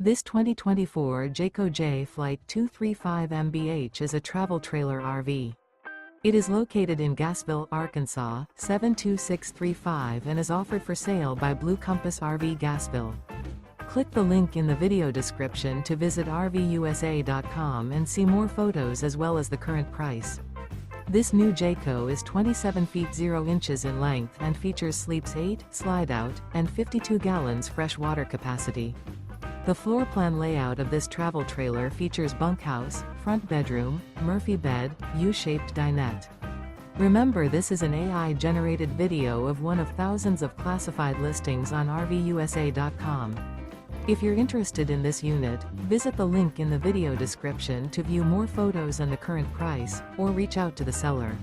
This 2024 Jayco Jay Flight 235 MBH is a travel trailer RV. It is located in Gassville, Arkansas, 72635 and is offered for sale by Blue Compass RV Gassville. Click the link in the video description to visit RVUSA.com and see more photos as well as the current price. This new Jayco is 27 feet 0 inches in length and features sleeps 8, slide-out, and 52 gallons fresh water capacity. The floor plan layout of this travel trailer features bunkhouse, front bedroom, Murphy bed, U-shaped dinette. Remember, this is an AI-generated video of one of thousands of classified listings on RVUSA.com. If you're interested in this unit, visit the link in the video description to view more photos and the current price, or reach out to the seller.